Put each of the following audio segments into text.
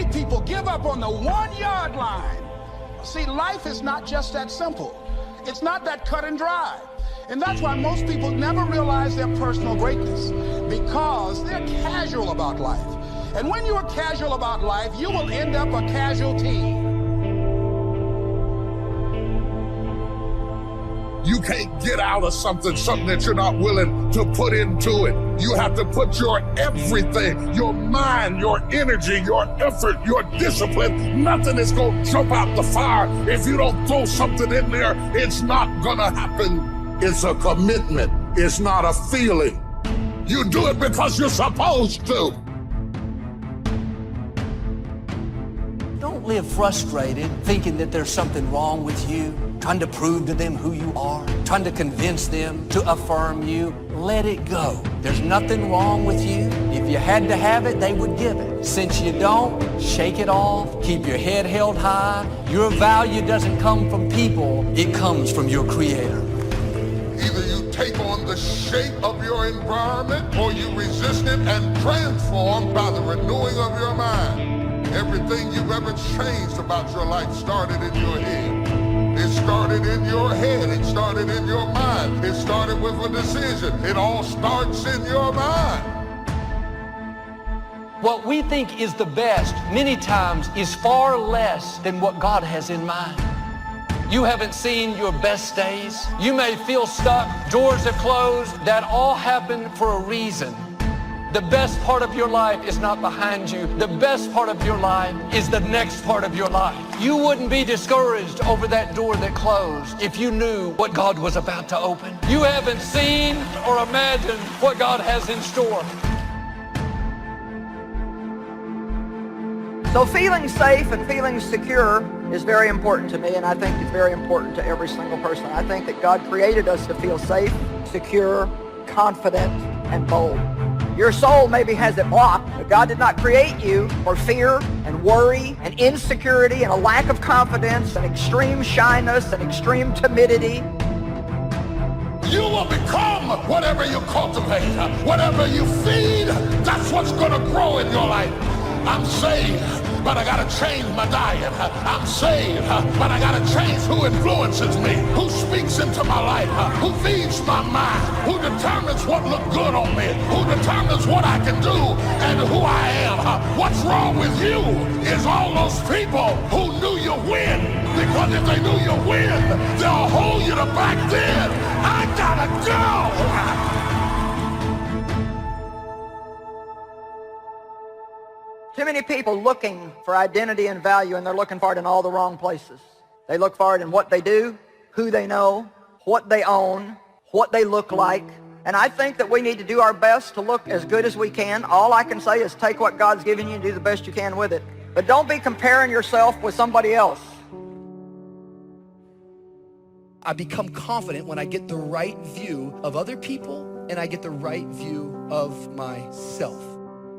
many people give up on the 1-yard line. See, life is not just that simple. It's not that cut and dry. And that's why most people never realize their personal greatness, because they're casual about life. And when you're casual about life, you will end up a casualty. You can't get out of something that you're not willing to put into it. You have to put your everything, your mind, your energy, your effort, your discipline. Nothing is going to jump out the fire if you don't throw something in there. It's not going to happen. It's a commitment. It's not a feeling. You do it because you're supposed to. Don't live frustrated, thinking that there's something wrong with you, trying to prove to them who you are, trying to convince them to affirm you. Let it go. There's nothing wrong with you. If you had to have it, they would give it. Since you don't, shake it off. Keep your head held high. Your value doesn't come from people. It comes from your Creator. Either you take on the shape of your environment or you resist it and transform by the renewing of your mind. Everything you've ever changed about your life started in your head. It started in your head. It started in your mind. It started with a decision. It all starts in your mind. What we think is the best many times is far less than what God has in mind. You haven't seen your best days. You may feel stuck. Doors have closed. That all happened for a reason. The best part of your life is not behind you. The best part of your life is the next part of your life. You wouldn't be discouraged over that door that closed if you knew what God was about to open. You haven't seen or imagined what God has in store. So feeling safe and feeling secure is very important to me, and I think it's very important to every single person. I think that God created us to feel safe, secure, confident, and bold. Your soul maybe has it blocked, but God did not create you for fear and worry and insecurity and a lack of confidence and extreme shyness and extreme timidity. You will become whatever you cultivate. Whatever you feed, that's what's going to grow in your life. I'm saved, but I got to change my diet. I'm saved, but I got to change who influences me, who speaks into my life, who feeds my mind, who determines what looks good on me, who determines what I can do and who I am. What's wrong with you is all those people who knew you win, because if they knew you win, they'll hold you to back then. I gotta go. Too many people looking for identity and value, and they're looking for it in all the wrong places. They look for it in what they do, who they know, what they own, what they look like. And I think that we need to do our best to look as good as we can. All I can say is take what God's given you and do the best you can with it. But don't be comparing yourself with somebody else. I become confident when I get the right view of other people and I get the right view of myself.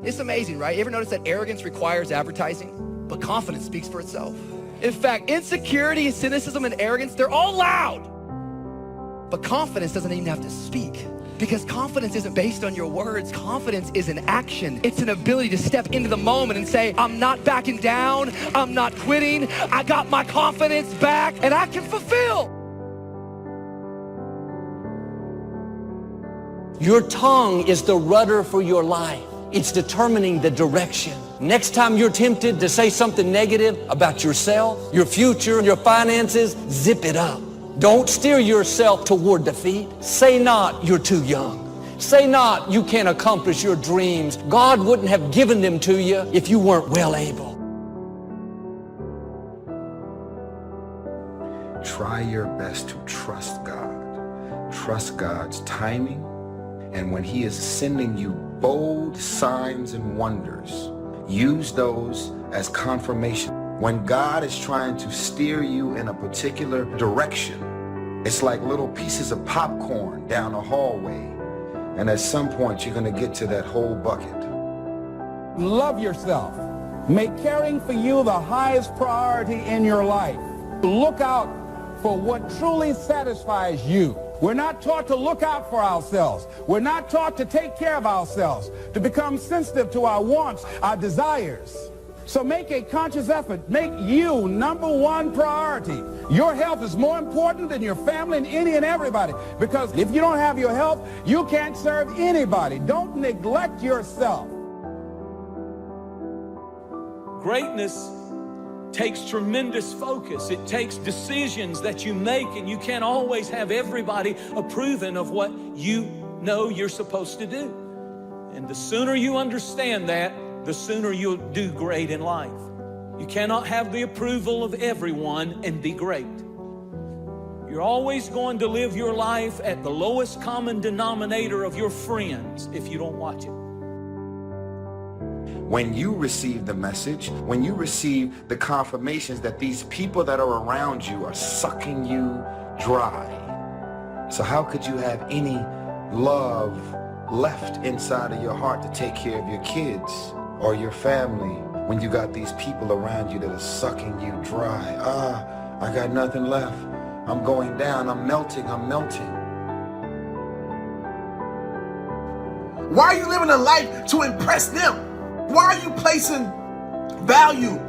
It's amazing, right? You ever notice that arrogance requires advertising, but confidence speaks for itself? In fact, insecurity, cynicism, and arrogance, they're all loud. But confidence doesn't even have to speak, because confidence isn't based on your words. Confidence is an action. It's an ability to step into the moment and say, I'm not backing down. I'm not quitting. I got my confidence back and I can fulfill. Your tongue is the rudder for your life. It's determining the direction. Next time you're tempted to say something negative about yourself, your future, your finances, zip it up. Don't steer yourself toward defeat. Say not, you're too young. Say not, you can't accomplish your dreams. God wouldn't have given them to you if you weren't well able. Try your best to trust God. Trust God's timing. And when He is sending you bold signs and wonders, use those as confirmation. When God is trying to steer you in a particular direction, it's like little pieces of popcorn down a hallway. And at some point, you're going to get to that whole bucket. Love yourself. Make caring for you the highest priority in your life. Look out for what truly satisfies you. We're not taught to look out for ourselves. We're not taught to take care of ourselves, to become sensitive to our wants, our desires. So make a conscious effort. Make you #1 priority. Your health is more important than your family and any and everybody. Because if you don't have your health, you can't serve anybody. Don't neglect yourself. Greatness takes tremendous focus. It takes decisions that you make, and you can't always have everybody approving of what you know you're supposed to do. And the sooner you understand that, the sooner you'll do great in life. You cannot have the approval of everyone and be great. You're always going to live your life at the lowest common denominator of your friends if you don't watch it. When you receive the message, when you receive the confirmations that these people that are around you are sucking you dry. So how could you have any love left inside of your heart to take care of your kids or your family when you got these people around you that are sucking you dry? I got nothing left. I'm going down. I'm melting. Why are you living a life to impress them? Why are you placing value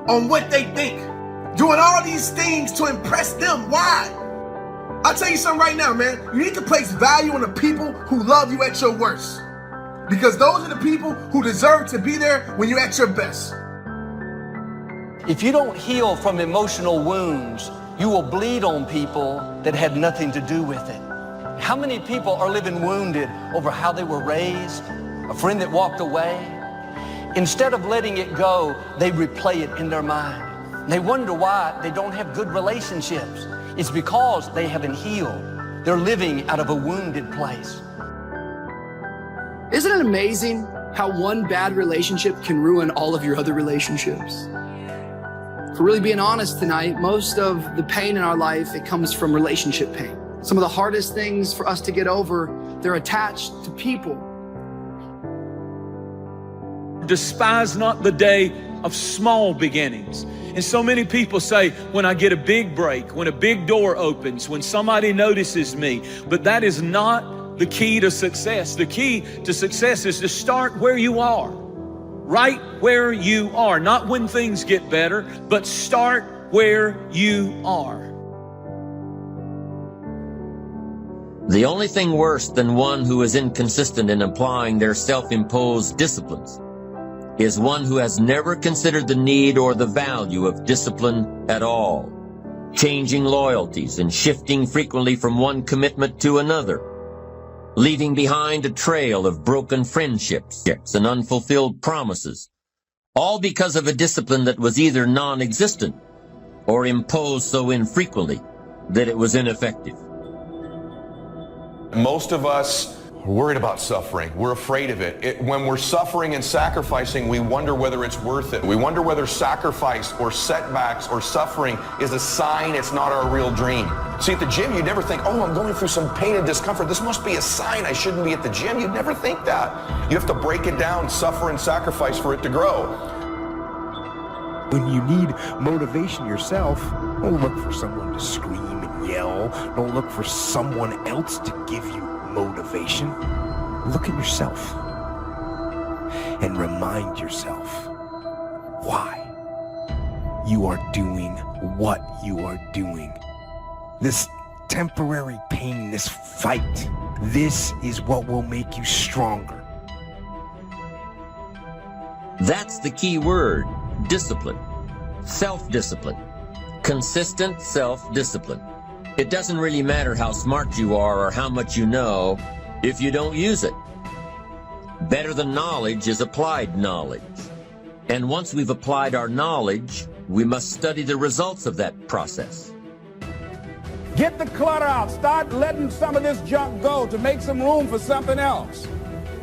on what they think? Doing all these things to impress them? Why? I'll tell you something right now, man. You need to place value on the people who love you at your worst. Because those are the people who deserve to be there when you're at your best. If you don't heal from emotional wounds, you will bleed on people that had nothing to do with it. How many people are living wounded over how they were raised, a friend that walked away? Instead of letting it go, they replay it in their mind. They wonder why they don't have good relationships. It's because they haven't healed. They're living out of a wounded place. Isn't it amazing how one bad relationship can ruin all of your other relationships? If we're really being honest tonight, most of the pain in our life, it comes from relationship pain. Some of the hardest things for us to get over, they're attached to people. Despise not the day of small beginnings. And so many people say, when I get a big break, when a big door opens, when somebody notices me. But that is not the key to success. The key to success is to start where you are, right where you are. Not when things get better, but start where you are. The only thing worse than one who is inconsistent in applying their self-imposed disciplines is one who has never considered the need or the value of discipline at all, changing loyalties and shifting frequently from one commitment to another, leaving behind a trail of broken friendships and unfulfilled promises, all because of a discipline that was either non-existent or imposed so infrequently that it was ineffective. Most of us are worried about suffering. We're afraid of it. When we're suffering and sacrificing, we wonder whether it's worth it. We wonder whether sacrifice or setbacks or suffering is a sign it's not our real dream. See, at the gym, you'd never think, oh, I'm going through some pain and discomfort. This must be a sign I shouldn't be at the gym. You'd never think that. You have to break it down, suffer and sacrifice for it to grow. When you need motivation yourself, don't look for someone to scream and yell. Don't look for someone else to give you motivation. Look at yourself and remind yourself why you are doing what you are doing. This temporary pain, this fight, this is what will make you stronger. That's the key word, discipline, self-discipline, consistent self-discipline. It doesn't really matter how smart you are or how much you know if you don't use it. Better than knowledge is applied knowledge. And once we've applied our knowledge, we must study the results of that process. Get the clutter out. Start letting some of this junk go to make some room for something else.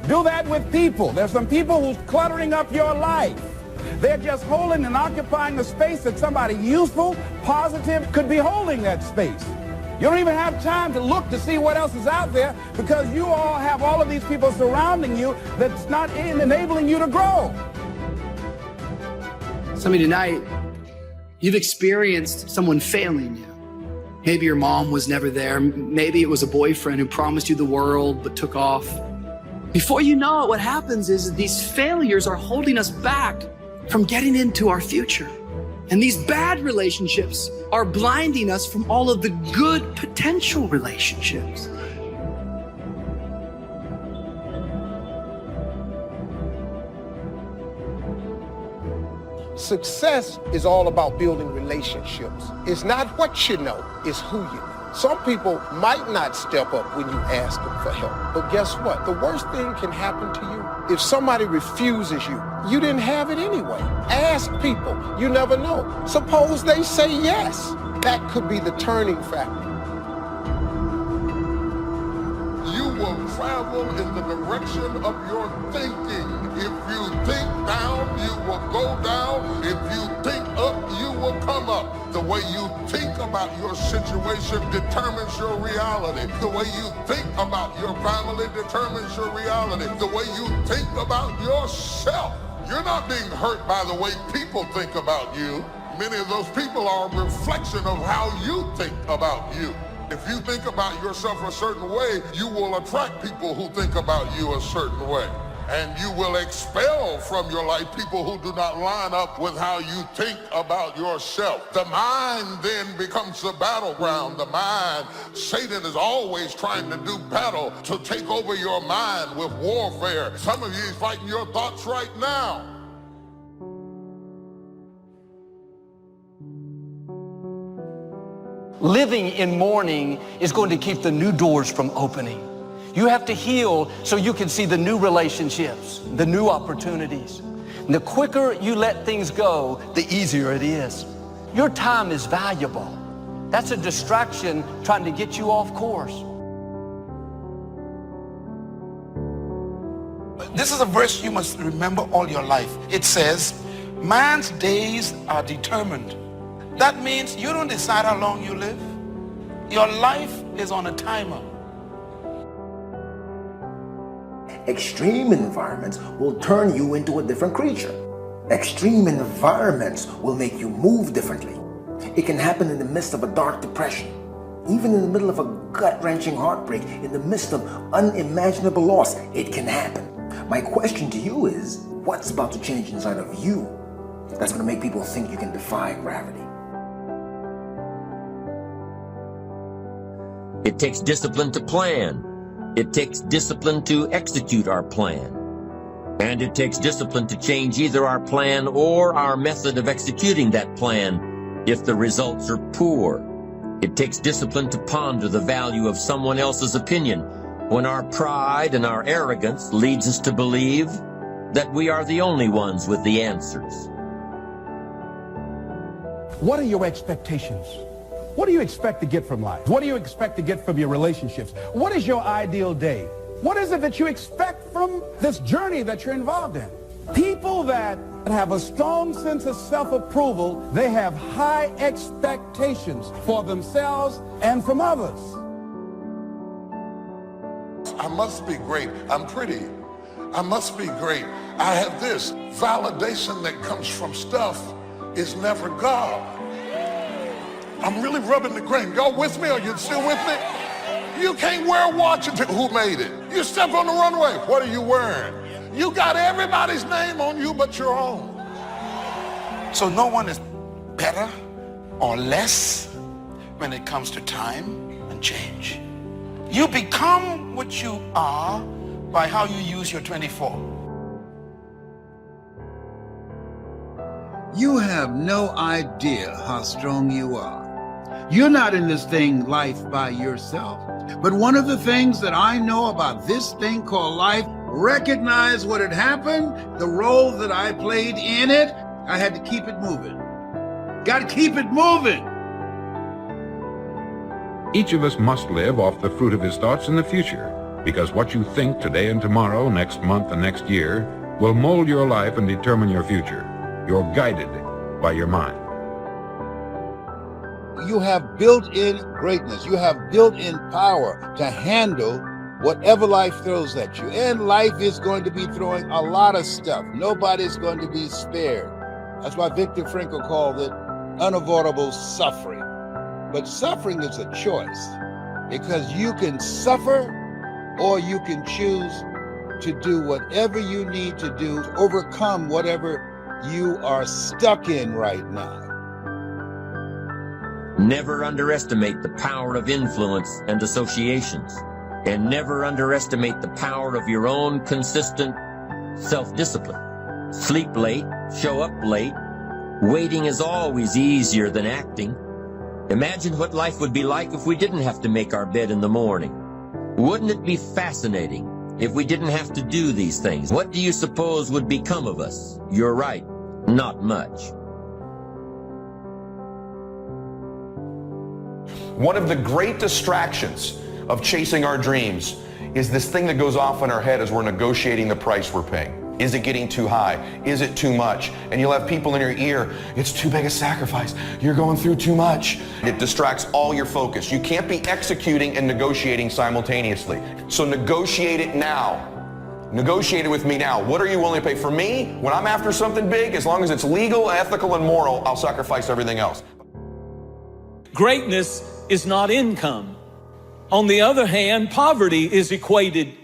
Do that with people. There's some people who's cluttering up your life. They're just holding and occupying the space that somebody useful, positive could be holding that space. You don't even have time to look to see what else is out there because you all have all of these people surrounding you that's not enabling you to grow. Some of you tonight, you've experienced someone failing you. Maybe your mom was never there. Maybe it was a boyfriend who promised you the world but took off. Before you know it, what happens is these failures are holding us back from getting into our future. And these bad relationships are blinding us from all of the good potential relationships. Success is all about building relationships. It's not what you know, it's who you know. Some people might not step up when you ask them for help. But guess what? The worst thing can happen to you if somebody refuses you. You didn't have it anyway. Ask people. You never know. Suppose they say yes. That could be the turning factor. You will travel in the direction of your thinking. If you think down, you will go down. If you think up, you will come up. The way you think about your situation determines your reality. The way you think about your family determines your reality. The way you think about yourself. You're not being hurt by the way people think about you. Many of those people are a reflection of how you think about you. If you think about yourself a certain way, you will attract people who think about you a certain way. And you will expel from your life people who do not line up with how you think about yourself. The mind then becomes the battleground. The mind, Satan is always trying to do battle to take over your mind with warfare. Some of you is fighting your thoughts right now. Living in mourning is going to keep the new doors from opening. You have to heal so you can see the new relationships, the new opportunities. And the quicker you let things go, the easier it is. Your time is valuable. That's a distraction trying to get you off course. This is a verse you must remember all your life. It says, man's days are determined. That means you don't decide how long you live. Your life is on a timer. Extreme environments will turn you into a different creature. Extreme environments will make you move differently. It can happen in the midst of a dark depression, even in the middle of a gut-wrenching heartbreak, in the midst of unimaginable loss. It can happen. My question to you is, what's about to change inside of you that's going to make people think you can defy gravity? It takes discipline to plan. It takes discipline to execute our plan. And it takes discipline to change either our plan or our method of executing that plan if the results are poor. It takes discipline to ponder the value of someone else's opinion when our pride and our arrogance leads us to believe that we are the only ones with the answers. What are your expectations? What do you expect to get from life? What do you expect to get from your relationships? What is your ideal day? What is it that you expect from this journey that you're involved in? People that have a strong sense of self-approval, they have high expectations for themselves and from others. I must be great. I'm pretty. I must be great. I have this. Validation that comes from stuff is never God. I'm really rubbing the grain. Y'all with me? Are you still with me? You can't wear a watch until who made it? You step on the runway. What are you wearing? You got everybody's name on you but your own. So no one is better or less when it comes to time and change. You become what you are by how you use your 24. You have no idea how strong you are. You're not in this thing, life, by yourself. But one of the things that I know about this thing called life, recognize what had happened, the role that I played in it, I had to keep it moving. Got to keep it moving. Each of us must live off the fruit of his thoughts in the future, because what you think today and tomorrow, next month and next year, will mold your life and determine your future. You're guided by your mind. You have built-in greatness. You have built-in power to handle whatever life throws at you. And life is going to be throwing a lot of stuff. Nobody's going to be spared. That's why Viktor Frankl called it unavoidable suffering. But suffering is a choice, because you can suffer or you can choose to do whatever you need to do to overcome whatever you are stuck in right now. Never underestimate the power of influence and associations. And never underestimate the power of your own consistent self-discipline. Sleep late, show up late. Waiting is always easier than acting. Imagine what life would be like if we didn't have to make our bed in the morning. Wouldn't it be fascinating if we didn't have to do these things? What do you suppose would become of us? You're right, not much. One of the great distractions of chasing our dreams is this thing that goes off in our head as we're negotiating the price we're paying. Is it getting too high? Is it too much? And you'll have people in your ear, it's too big a sacrifice. You're going through too much. It distracts all your focus. You can't be executing and negotiating simultaneously. So negotiate it now. Negotiate it with me now. What are you willing to pay? For me, when I'm after something big, as long as it's legal, ethical, and moral, I'll sacrifice everything else. Greatness is not income. On the other hand, poverty is equated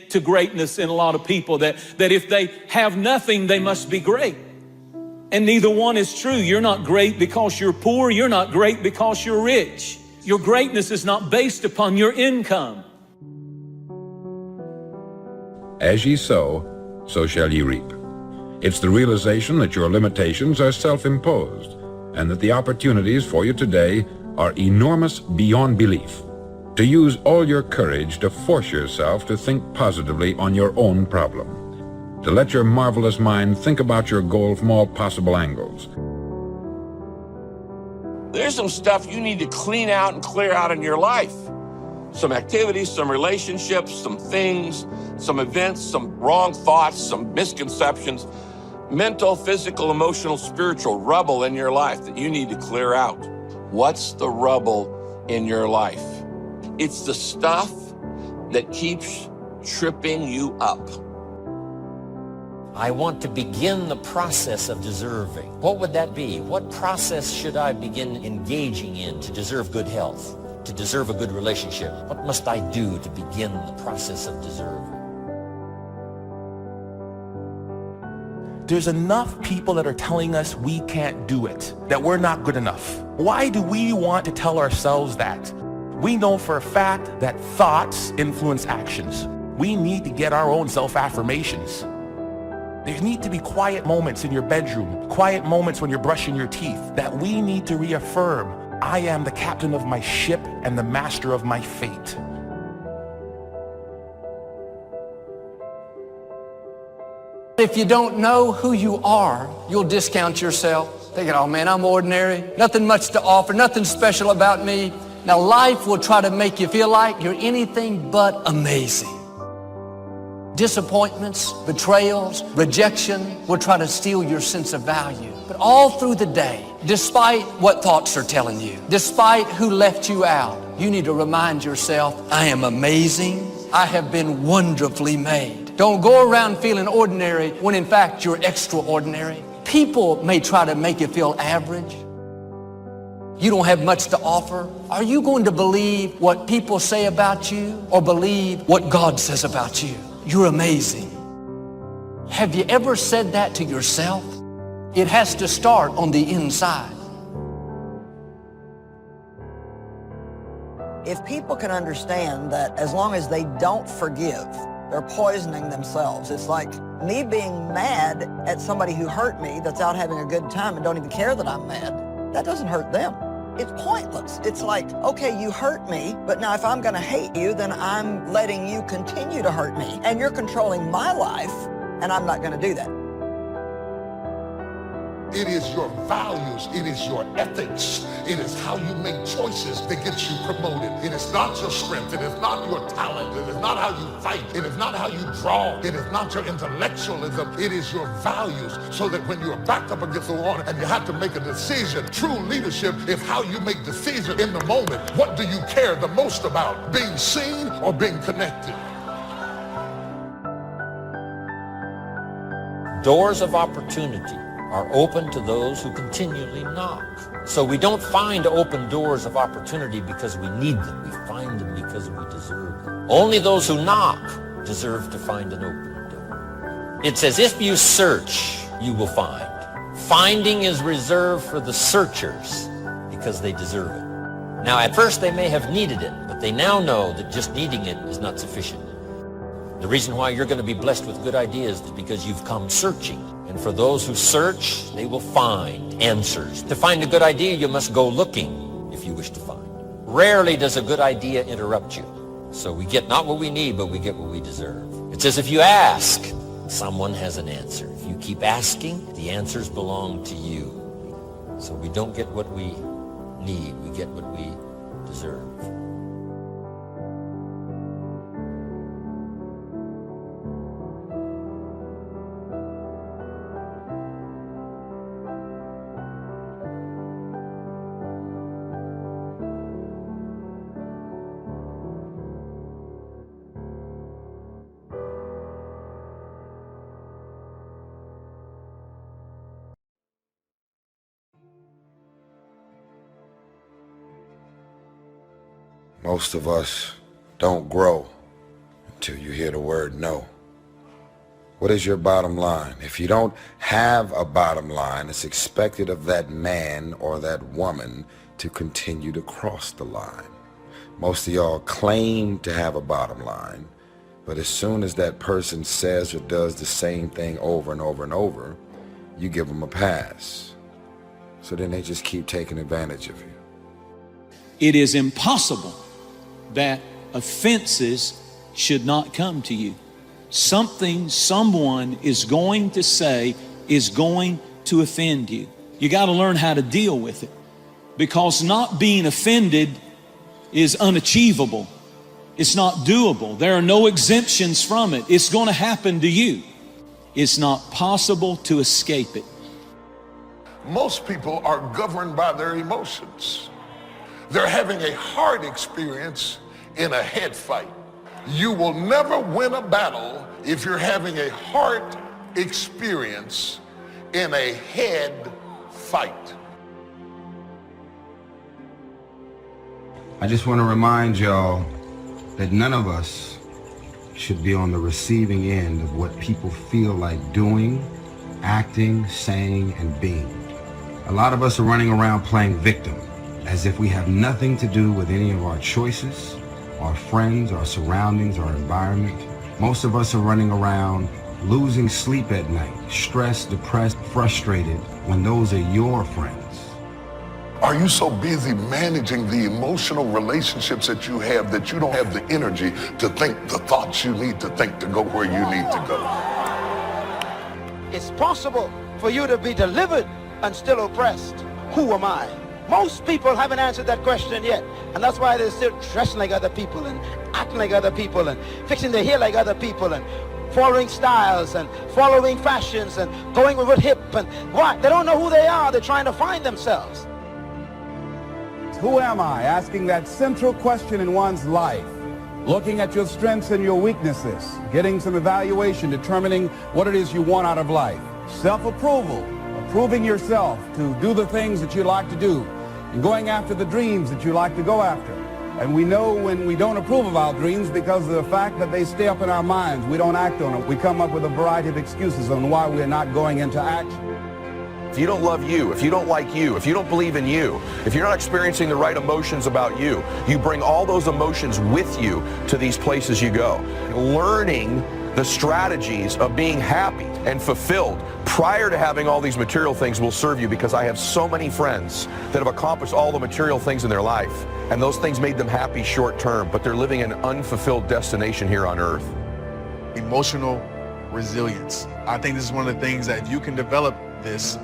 to greatness in a lot of people, that if they have nothing, they must be great. And neither one is true. You're not great because you're poor. You're not great because you're rich. Your greatness is not based upon your income. As ye sow, so shall ye reap. It's the realization that your limitations are self-imposed and that the opportunities for you today are enormous beyond belief. To use all your courage to force yourself to think positively on your own problem. To let your marvelous mind think about your goal from all possible angles. There's some stuff you need to clean out and clear out in your life. Some activities, some relationships, some things, some events, some wrong thoughts, some misconceptions, mental, physical, emotional, spiritual rubble in your life that you need to clear out. What's the rubble in your life? It's the stuff that keeps tripping you up. I want to begin the process of deserving. What would that be? What process should I begin engaging in to deserve good health, to deserve a good relationship? What must I do to begin the process of deserving? There's enough people that are telling us we can't do it, that we're not good enough. Why do we want to tell ourselves that? We know for a fact that thoughts influence actions. We need to get our own self-affirmations. There need to be quiet moments in your bedroom, quiet moments when you're brushing your teeth, that we need to reaffirm, I am the captain of my ship and the master of my fate. If you don't know who you are, you'll discount yourself, thinking, oh man, I'm ordinary, nothing much to offer, nothing special about me. Now life will try to make you feel like you're anything but amazing. Disappointments, betrayals, rejection will try to steal your sense of value. But all through the day, despite what thoughts are telling you, despite who left you out, you need to remind yourself, I am amazing. I have been wonderfully made. Don't go around feeling ordinary when in fact you're extraordinary. People may try to make you feel average. You don't have much to offer. Are you going to believe what people say about you or believe what God says about you? You're amazing. Have you ever said that to yourself? It has to start on the inside. If people can understand that as long as they don't forgive, they're poisoning themselves. It's like me being mad at somebody who hurt me that's out having a good time and don't even care that I'm mad. That doesn't hurt them. It's pointless. It's like, okay, you hurt me, but now if I'm going to hate you, then I'm letting you continue to hurt me. And you're controlling my life, and I'm not going to do that. It is your values. It is your ethics. It is how you make choices that gets you promoted. It is not your strength. It is not your talent. It is not how you fight. It is not how you draw. It is not your intellectualism. It is your values. So that when you're backed up against the wall and you have to make a decision, true leadership is how you make decisions in the moment. What do you care the most about? Being seen or being connected? Doors of opportunity are open to those who continually knock. So we don't find open doors of opportunity because we need them. We find them because we deserve them. Only those who knock deserve to find an open door. It's as if you search, you will find. Finding is reserved for the searchers because they deserve it. Now, at first they may have needed it, but they now know that just needing it is not sufficient. The reason why you're going to be blessed with good ideas is because you've come searching. And for those who search, they will find answers. To find a good idea, you must go looking if you wish to find. Rarely does a good idea interrupt you. So we get not what we need, but we get what we deserve. It's as if you ask, someone has an answer. If you keep asking, the answers belong to you. So we don't get what we need, we get what we deserve. Most of us don't grow until you hear the word no. What is your bottom line? If you don't have a bottom line, it's expected of that man or that woman to continue to cross the line. Most of y'all claim to have a bottom line, but as soon as that person says or does the same thing over and over and over, you give them a pass. So then they just keep taking advantage of you. It is impossible that offenses should not come to you. Something someone is going to say is going to offend you. You got to learn how to deal with it, because not being offended is unachievable. It's not doable. There are no exemptions from it. It's going to happen to you. It's not possible to escape it. Most people are governed by their emotions. They're having a heart experience in a head fight. You will never win a battle if you're having a heart experience in a head fight. I just want to remind y'all that none of us should be on the receiving end of what people feel like doing, acting, saying, and being. A lot of us are running around playing victim, as if we have nothing to do with any of our choices, our friends, our surroundings, our environment. Most of us are running around losing sleep at night, stressed, depressed, frustrated, when those are your friends. Are you so busy managing the emotional relationships that you have that you don't have the energy to think the thoughts you need to think to go where you need to go? It's possible for you to be delivered and still oppressed. Who am I? Most people haven't answered that question yet, and that's why they're still dressing like other people and acting like other people and fixing their hair like other people and following styles and following fashions and going with hip. And why? They don't know who they are. They're trying to find themselves. Who am I? Asking that central question in one's life. Looking at your strengths and your weaknesses. Getting some evaluation, determining what it is you want out of life. Self-approval. Approving yourself to do the things that you like to do and going after the dreams that you like to go after. And we know when we don't approve of our dreams because of the fact that they stay up in our minds. We don't act on them. We come up with a variety of excuses on why we're not going into action. If you don't love you, if you don't like you, if you don't believe in you, if you're not experiencing the right emotions about you, you bring all those emotions with you to these places you go. Learning the strategies of being happy and fulfilled prior to having all these material things will serve you, because I have so many friends that have accomplished all the material things in their life, and those things made them happy short term, but they're living an unfulfilled destination here on earth. Emotional resilience. I think this is one of the things that if you can develop this,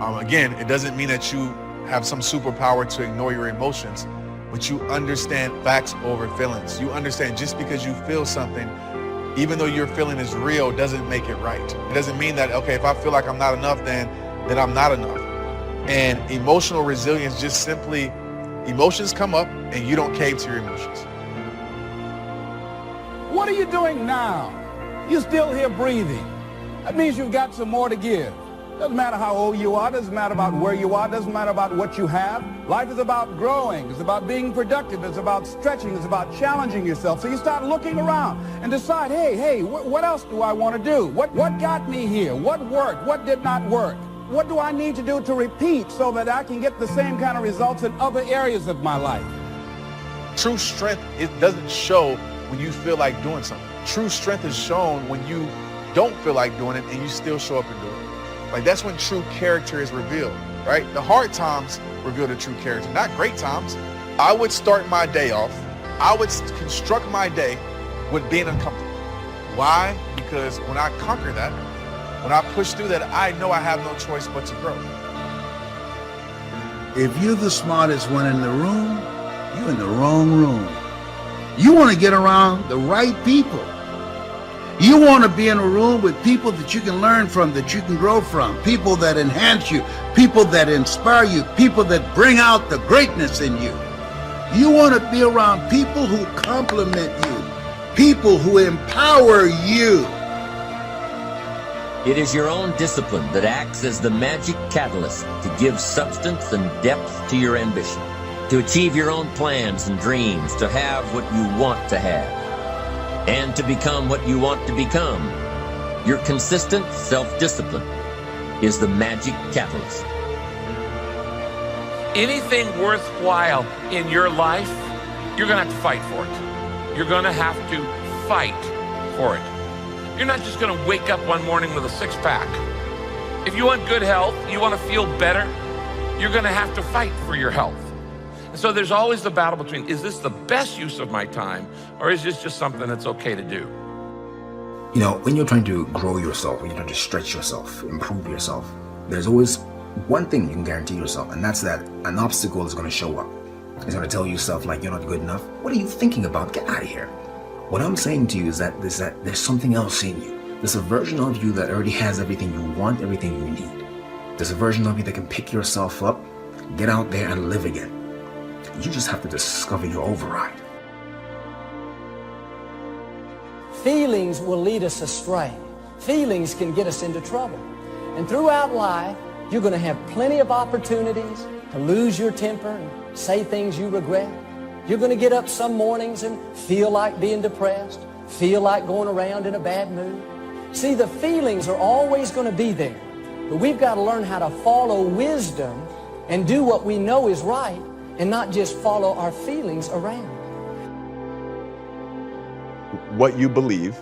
again, it doesn't mean that you have some superpower to ignore your emotions, but you understand facts over feelings. You understand just because you feel something, even though your feeling is real, doesn't make it right. It doesn't mean that, okay, if I feel like I'm not enough, then I'm not enough. And emotional resilience, just simply, emotions come up and you don't cave to your emotions. What are you doing now? You're still here breathing. That means you've got some more to give. Doesn't matter how old you are, doesn't matter about where you are, doesn't matter about what you have. Life is about growing, it's about being productive, it's about stretching, it's about challenging yourself. So you start looking around and decide, hey, what else do I want to do? What got me here? What worked? What did not work? what do I need to do to repeat so that I can get the same kind of results in other areas of my life? True strength, it doesn't show when you feel like doing something. True strength is shown when you don't feel like doing it and you still show up and do it. Like, that's when true character is revealed, right? The hard times reveal the true character, not great times. I would start my day off, I would construct my day with being uncomfortable. Why? Because when I conquer that, when I push through that, I know I have no choice but to grow. If you're the smartest one in the room, you're in the wrong room. You want to get around the right people. You want to be in a room with people that you can learn from, that you can grow from, people that enhance you, people that inspire you, people that bring out the greatness in you. You want to be around people who compliment you, people who empower you. It is your own discipline that acts as the magic catalyst to give substance and depth to your ambition, to achieve your own plans and dreams, to have what you want to have, and to become what you want to become. Your consistent self-discipline is the magic catalyst. Anything worthwhile in your life, you're going to have to fight for it. You're going to have to fight for it. You're not just going to wake up one morning with a six-pack. If you want good health, you want to feel better, you're going to have to fight for your health. And so there's always the battle between, is this the best use of my time, or is this just something that's okay to do? You know, when you're trying to grow yourself, when you're trying to stretch yourself, improve yourself, there's always one thing you can guarantee yourself, and that's that an obstacle is going to show up. It's going to tell yourself, like, you're not good enough. What are you thinking about? Get out of here. What I'm saying to you is that there's something else in you. There's a version of you that already has everything you want, everything you need. There's a version of you that can pick yourself up, get out there and live again. You just have to discover your override. Feelings will lead us astray. Feelings can get us into trouble. And throughout life, you're going to have plenty of opportunities to lose your temper and say things you regret. You're going to get up some mornings and feel like being depressed, feel like going around in a bad mood. See, the feelings are always going to be there, but we've got to learn how to follow wisdom and do what we know is right and not just follow our feelings around. What you believe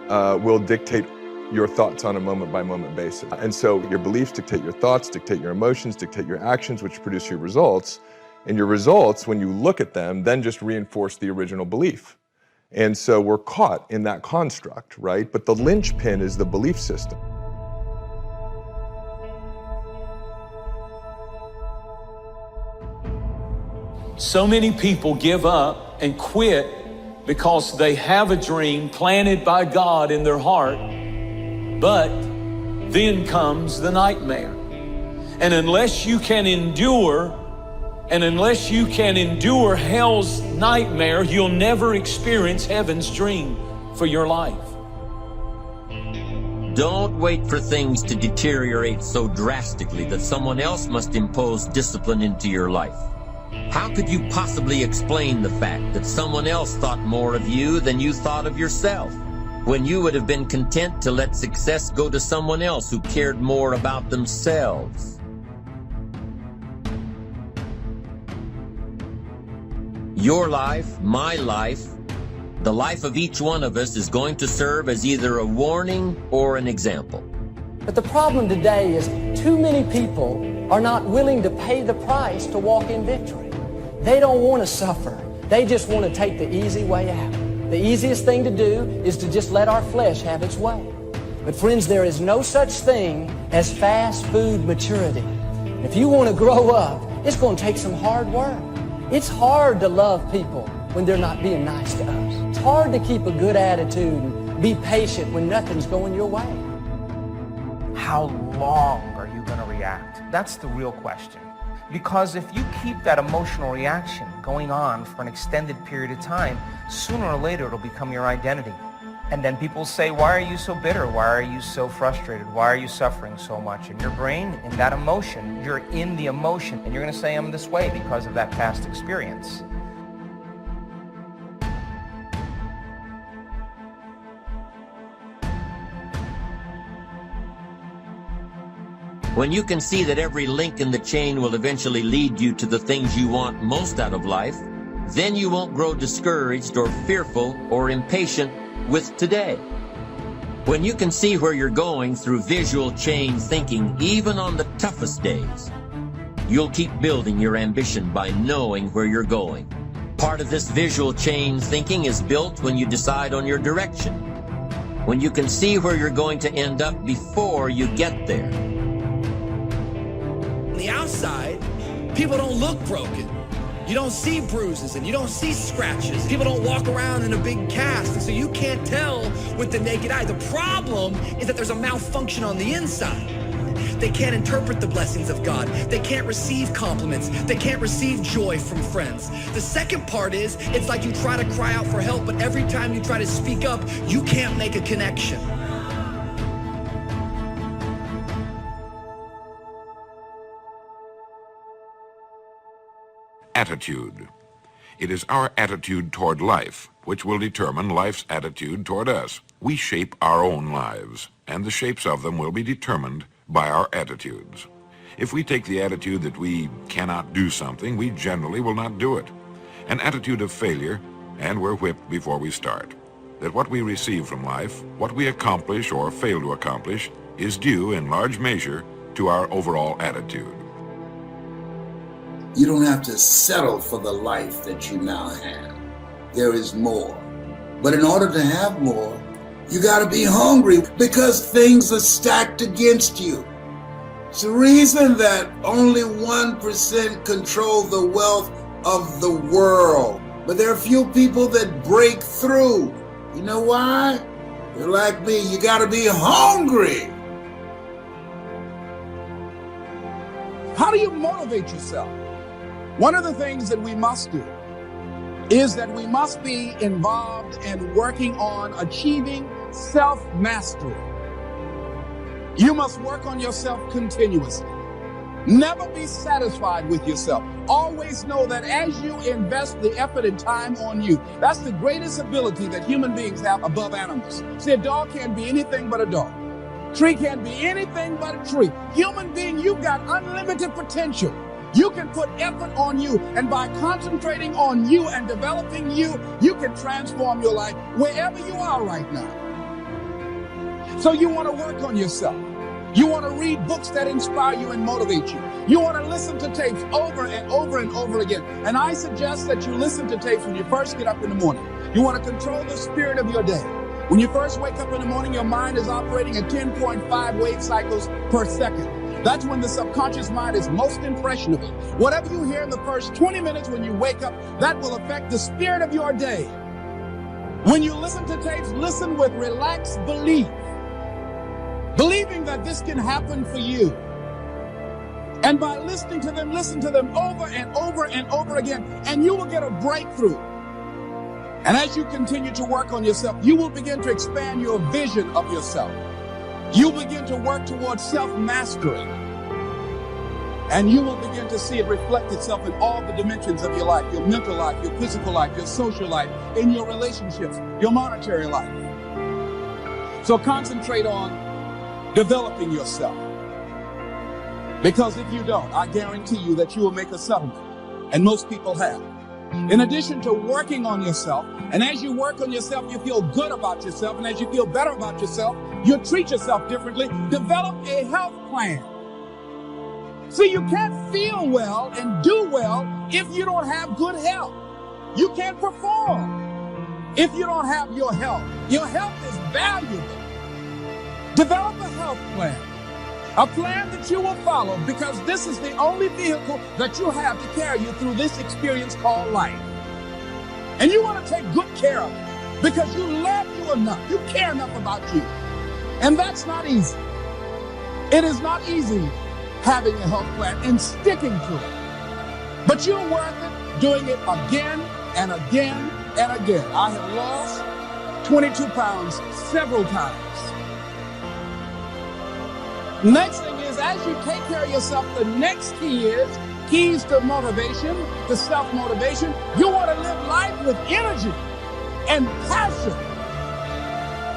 will dictate your thoughts on a moment-by-moment basis. And so your beliefs dictate your thoughts, dictate your emotions, dictate your actions, which produce your results. And your results, when you look at them, then just reinforce the original belief. And so we're caught in that construct, right? But the linchpin is the belief system. So many people give up and quit because they have a dream planted by God in their heart, but then comes the nightmare. And unless you can endure hell's nightmare, you'll never experience heaven's dream for your life. Don't wait for things to deteriorate so drastically that someone else must impose discipline into your life. How could you possibly explain the fact that someone else thought more of you than you thought of yourself, when you would have been content to let success go to someone else who cared more about themselves? Your life, my life, the life of each one of us is going to serve as either a warning or an example. But the problem today is too many people are not willing to pay the price to walk in victory. They don't want to suffer. They just want to take the easy way out. The easiest thing to do is to just let our flesh have its way. But friends, there is no such thing as fast food maturity. If you want to grow up, it's going to take some hard work. It's hard to love people when they're not being nice to us. It's hard to keep a good attitude and be patient when nothing's going your way. How long are you going to react? That's the real question. Because if you keep that emotional reaction going on for an extended period of time, sooner or later it'll become your identity. And then people say, why are you so bitter? Why are you so frustrated? Why are you suffering so much? And your brain, in that emotion, you're in the emotion, and you're going to say, I'm this way because of that past experience. When you can see that every link in the chain will eventually lead you to the things you want most out of life, then you won't grow discouraged or fearful or impatient with today. When you can see where you're going through visual chain thinking, even on the toughest days, you'll keep building your ambition by knowing where you're going. Part of this visual chain thinking is built when you decide on your direction, when you can see where you're going to end up before you get there. On the outside, people don't look broken. You don't see bruises and you don't see scratches. People don't walk around in a big cast, and so you can't tell with the naked eye. The problem is that there's a malfunction on the inside. They can't interpret the blessings of God. They can't receive compliments. They can't receive joy from friends. The second part is, it's like you try to cry out for help, but every time you try to speak up, you can't make a connection. Attitude. It is our attitude toward life which will determine life's attitude toward us. We shape our own lives, and the shapes of them will be determined by our attitudes. If we take the attitude that we cannot do something, we generally will not do it. An attitude of failure, and we're whipped before we start. That what we receive from life, what we accomplish or fail to accomplish, is due in large measure to our overall attitude. You don't have to settle for the life that you now have. There is more. But in order to have more, you got to be hungry because things are stacked against you. It's the reason that only 1% control the wealth of the world. But there are few people that break through. You know why? You're like me. You got to be hungry. How do you motivate yourself? One of the things that we must do is that we must be involved in working on achieving self-mastery. You must work on yourself continuously. Never be satisfied with yourself. Always know that as you invest the effort and time on you, that's the greatest ability that human beings have above animals. See, a dog can't be anything but a dog. Tree can't be anything but a tree. Human being, you've got unlimited potential. You can put effort on you, and by concentrating on you and developing you, you can transform your life wherever you are right now. So you want to work on yourself. You want to read books that inspire you and motivate you. You want to listen to tapes over and over and over again. And I suggest that you listen to tapes when you first get up in the morning. You want to control the spirit of your day. When you first wake up in the morning, your mind is operating at 10.5 wave cycles per second. That's when the subconscious mind is most impressionable. Whatever you hear in the first 20 minutes when you wake up, that will affect the spirit of your day. When you listen to tapes, listen with relaxed belief, believing that this can happen for you. And by listening to them, listen to them over and over and over again, and you will get a breakthrough. And as you continue to work on yourself, you will begin to expand your vision of yourself. You begin to work towards self-mastery, and you will begin to see it reflect itself in all the dimensions of your life, your mental life, your physical life, your social life, in your relationships, your monetary life. So concentrate on developing yourself, because if you don't, I guarantee you that you will make a settlement, and most people have. In addition to working on yourself, and as you work on yourself, you feel good about yourself, and as you feel better about yourself, you'll treat yourself differently. Develop a health plan. See, you can't feel well and do well if you don't have good health. You can't perform if you don't have your health. Your health is valuable. Develop a health plan. A plan that you will follow, because this is the only vehicle that you have to carry you through this experience called life. And you want to take good care of it because you love you enough. You care enough about you. And that's not easy. It is not easy having a health plan and sticking to it. But you're worth it doing it again and again and again. I have lost 22 pounds several times. Next thing is, as you take care of yourself, the next key is keys to motivation, to self-motivation. You want to live life with energy and passion.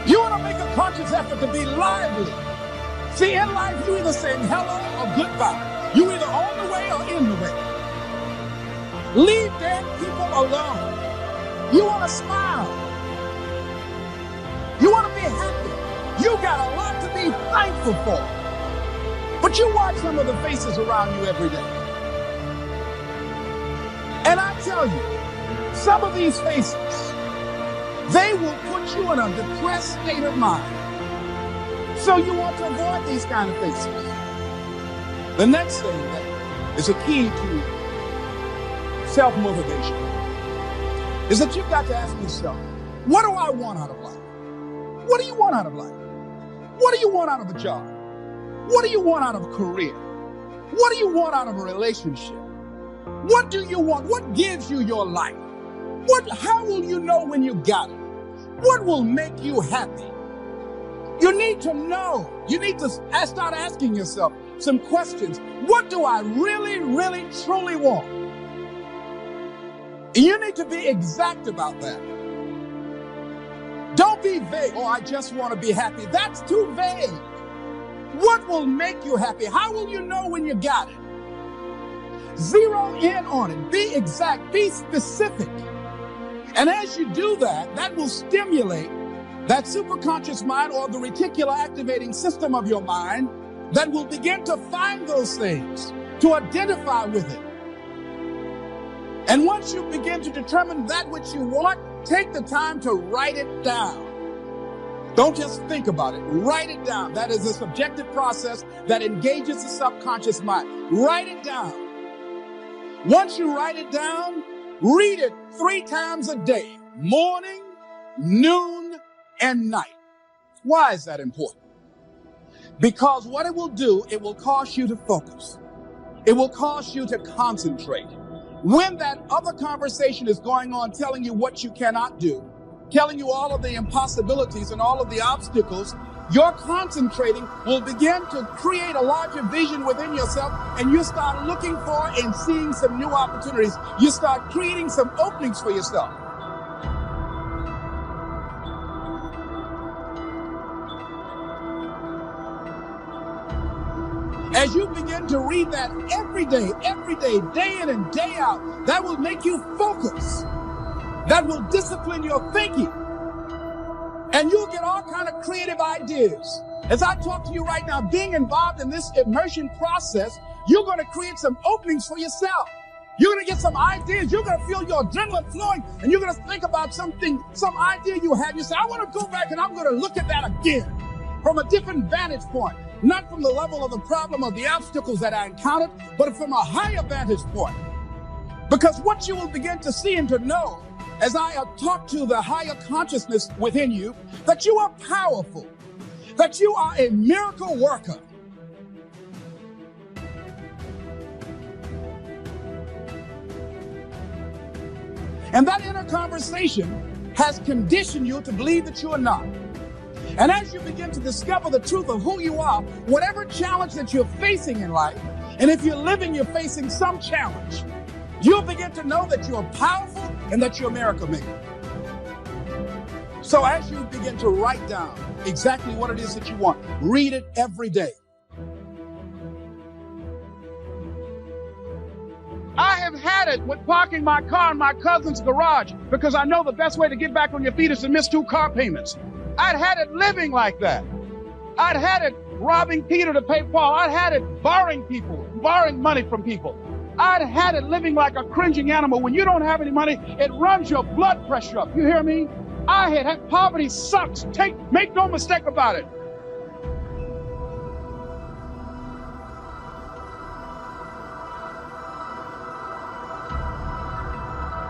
You want to make a conscious effort to be lively, See, in life, you either say hello or goodbye. You either on the way or in the way. Leave dead people alone. You want to smile. You want to be happy. You got a lot to be thankful for. But you watch some of the faces around you every day. And I tell you, some of these faces, they will put you in a depressed state of mind. So you want to avoid these kind of faces. The next thing that is a key to self-motivation is that you've got to ask yourself, what do I want out of life? What do you want out of life? What do you want out of a job? What do you want out of a career? What do you want out of a relationship? What do you want? What gives you your life? How will you know when you got it? What will make you happy? You need to know. You need to start asking yourself some questions. What do I really, really, truly want? And you need to be exact about that. Don't be vague. Oh, I just want to be happy. That's too vague. What will make you happy? How will you know when you got it? Zero in on it. Be exact. Be specific. And as you do that, that will stimulate that superconscious mind or the reticular activating system of your mind that will begin to find those things, to identify with it. And once you begin to determine that which you want, take the time to write it down. Don't just think about it. Write it down. That is a subjective process that engages the subconscious mind. Write it down. Once you write it down, read it 3 times a day, morning, noon, and night. Why is that important? Because what it will do, it will cause you to focus. It will cause you to concentrate. When that other conversation is going on, telling you what you cannot do, telling you all of the impossibilities and all of the obstacles, your concentrating will begin to create a larger vision within yourself, and you start looking for and seeing some new opportunities. You start creating some openings for yourself. As you begin to read that every day, day in and day out, that will make you focus. That will discipline your thinking. And you'll get all kind of creative ideas. As I talk to you right now, being involved in this immersion process, you're going to create some openings for yourself. You're going to get some ideas. You're going to feel your adrenaline flowing, and you're going to think about something, some idea you had. You say, I want to go back and I'm going to look at that again from a different vantage point. Not from the level of the problem or the obstacles that I encountered, but from a higher vantage point. Because what you will begin to see and to know as I talk to the higher consciousness within you, that you are powerful, that you are a miracle worker. And that inner conversation has conditioned you to believe that you are not. And as you begin to discover the truth of who you are, whatever challenge that you're facing in life, and if you're living, you're facing some challenge, you'll begin to know that you are powerful and that you're a miracle maker. So as you begin to write down exactly what it is that you want, read it every day. I have had it with parking my car in my cousin's garage because I know the best way to get back on your feet is to miss 2 car payments. I'd had it living like that. I'd had it robbing Peter to pay Paul. I'd had it borrowing money from people. I'd had it living like a cringing animal. When you don't have any money, it runs your blood pressure up. You hear me? I had poverty sucks. Make no mistake about it.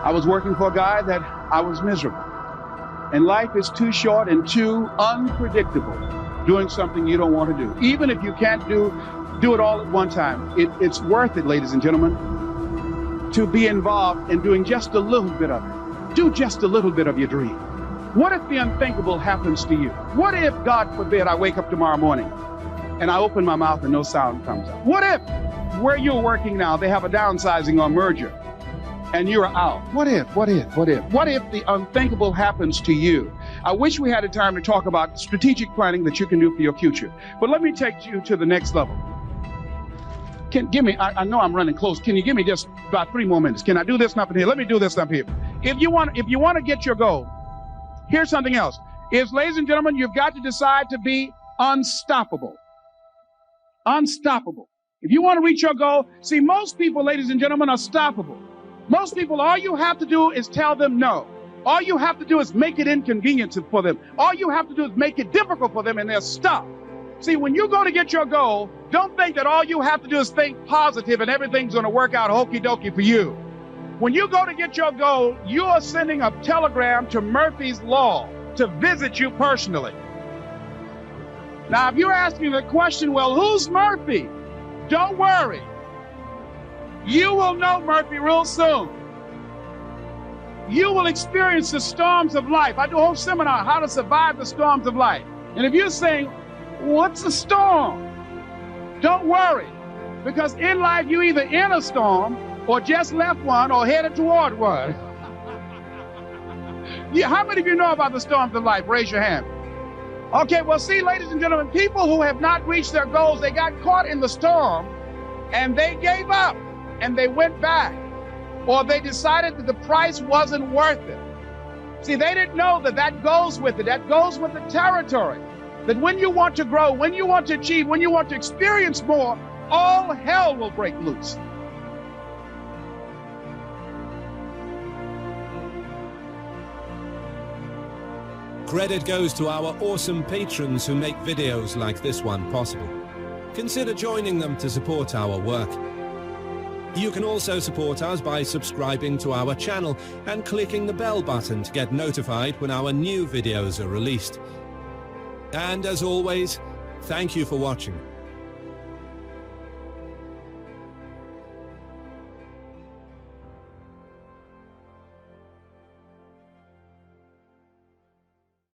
I was working for a guy that I was miserable. And life is too short and too unpredictable doing something you don't want to do. Even if you can't do it all at one time. It's worth it, ladies and gentlemen, to be involved in doing just a little bit of it. Do just a little bit of your dream. What if the unthinkable happens to you? What if, God forbid, I wake up tomorrow morning and I open my mouth and no sound comes out? What if, where you're working now, they have a downsizing or merger? And you're out. What if the unthinkable happens to you? I wish we had the time to talk about strategic planning that you can do for your future. But let me take you to the next level. I know I'm running close. Can you give me just about 3 more minutes? Can I do this up in here? Let me do this up here. If you want to get your goal, here's something else. Ladies and gentlemen, you've got to decide to be unstoppable. Unstoppable. If you want to reach your goal, see, most people, ladies and gentlemen, are stoppable. Most people, all you have to do is tell them no. All you have to do is make it inconvenient for them. All you have to do is make it difficult for them, and they're stuck. See, when you go to get your goal, don't think that all you have to do is think positive and everything's going to work out hokey dokey for you. When you go to get your goal, you are sending a telegram to Murphy's Law to visit you personally. Now, if you're asking the question, well, who's Murphy? Don't worry. You will know Murphy real soon. You will experience the storms of life. I do a whole seminar, how to survive the storms of life. And if you're saying, what's a storm? Don't worry, because in life you're either in a storm or just left one or headed toward one. How many of you know about the storms of life? Raise your hand. Okay, well, see, ladies and gentlemen, people who have not reached their goals, they got caught in the storm and they gave up and they went back, or they decided that the price wasn't worth it. See, they didn't know that goes with it. That goes with the territory. That when you want to grow, when you want to achieve, when you want to experience more, all hell will break loose. Credit goes to our awesome patrons who make videos like this one possible. Consider joining them to support our work. You can also support us by subscribing to our channel and clicking the bell button to get notified when our new videos are released. And as always, thank you for watching.